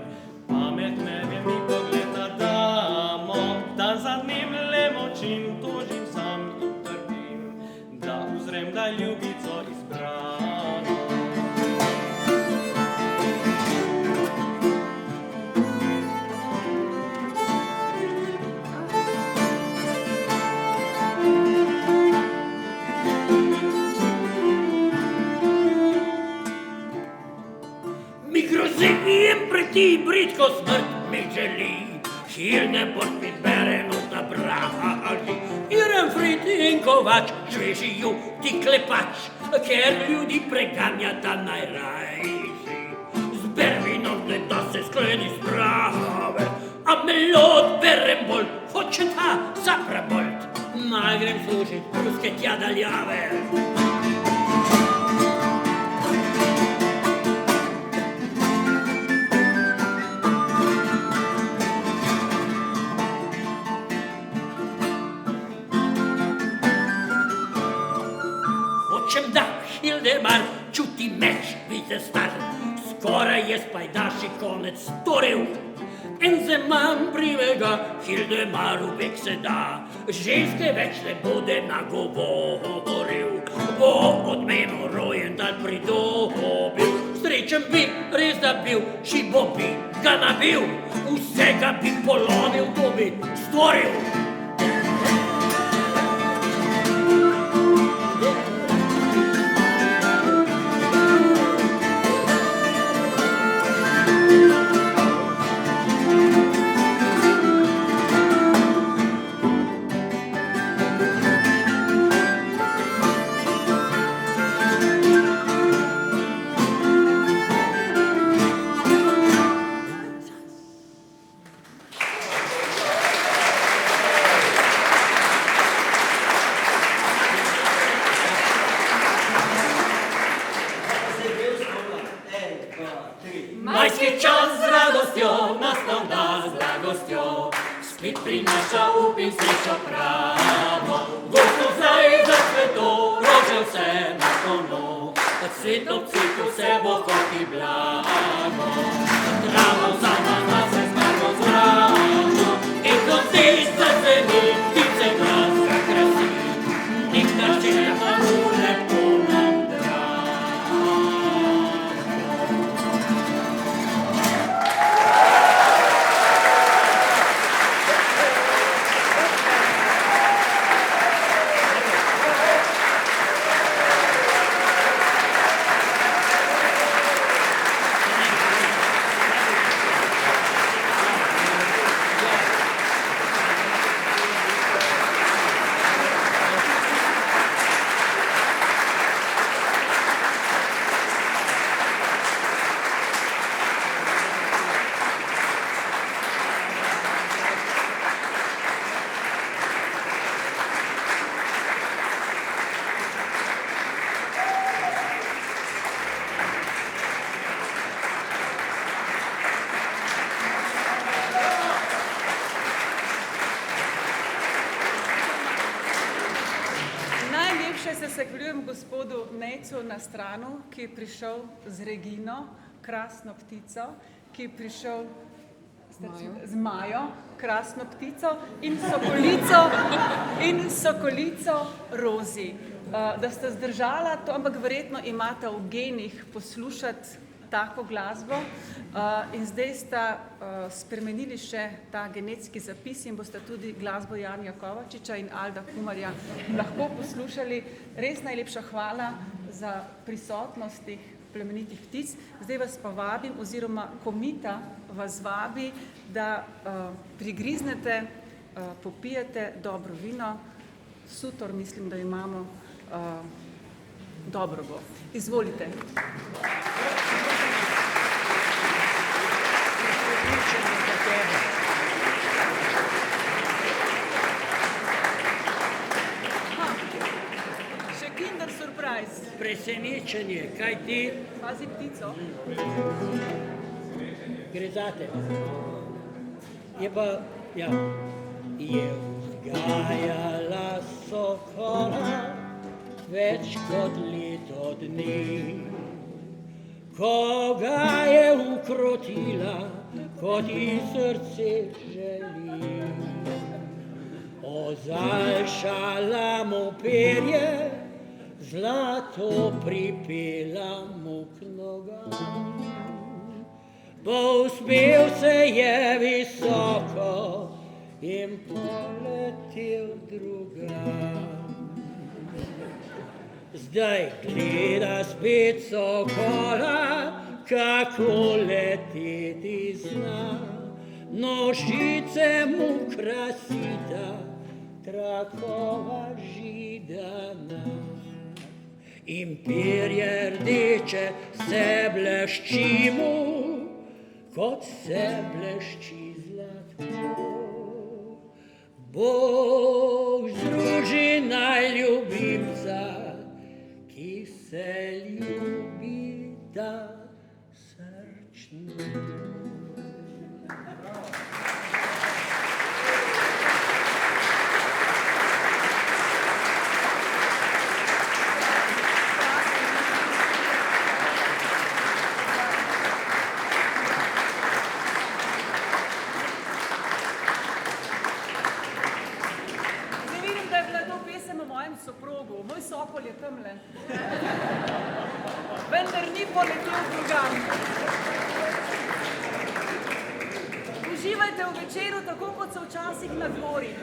Pamet me vem mi pogleda damo, dan za dnem le močim, tožim sam in trpim, da uzrem, da ljubico izbrano. In preti bridko smrt mi želi, Hildebord mi bere nota brava ali Irenfrid in Kovač, žvežijo ti klepač, ker ljudi preganja ta najrajši. Z Bervinovne da se skleni sprave, a melod berem bolj, hoče ta zaprabolt. Naj grem služit ruske tja daljave. Da Hildemar čuti meč, vide star, skoraj je spajdaši konec storil. En zeman privega Hildemaru vek se da, ženske več ne bude nagovoril. Bo od meno rojen dan pridobil, srečen bi res da bil, šibo bi ga nabil, vsega bi polomil, to bi storil. Majski čas z radostjo, nastal dan z blagostjo, spet prinaša up in srečo pravo. Gosto zdaj zacveto, rože vse na kono, cvet ob cvetu vse bo kot i blago. Travo sama zase z barvo zrano, in do zdaj zacveni, ptice glas ga krasi, nektar čeha lepo nam drago. Se zahvaljujem gospodu Nejcu na stranu, ki je prišel z Regino, krasno ptico, ki je prišel z Majo, krasno ptico, in sokolico Rozi. Da ste zdržala to, ampak verjetno imate v genih poslušati tako glasbo in zdaj sta spremenili še ta genetski zapis in boste tudi glasbo Janija Kovačiča in Alda Humarja lahko poslušali. Res najlepša hvala za prisotnost teh plemenitih ptic. Zdaj vas pa vabim, oziroma komita vas vabi, da prigriznete, popijete dobro vino. Sutor, mislim, da imamo dobro bo. Izvolite. Še Kinder Surprise. Presenečenje, kaj ti? Pazi ptico. Gre zate. Je pa, ja. je vzgajala sokola več kot leto dni. Ko ga je ukrotila, kot ji srce želi, ozaljšala mu perje, zlato pripela mu k nogam. Povzpel se je visoko in poletel drugam. Zdaj gleda spet sokola, kako leteti zna. Nožice mu krasita, trakova židana. In perje rdeče se blešči mu, kot se blešči zlato. Bog združi najljubimca, ki se ljubita srčno. Soprogu, moj sokol je tamle. Vendar ni poletel drugam. Uživajte v večeru, tako kot so včasih na dvori.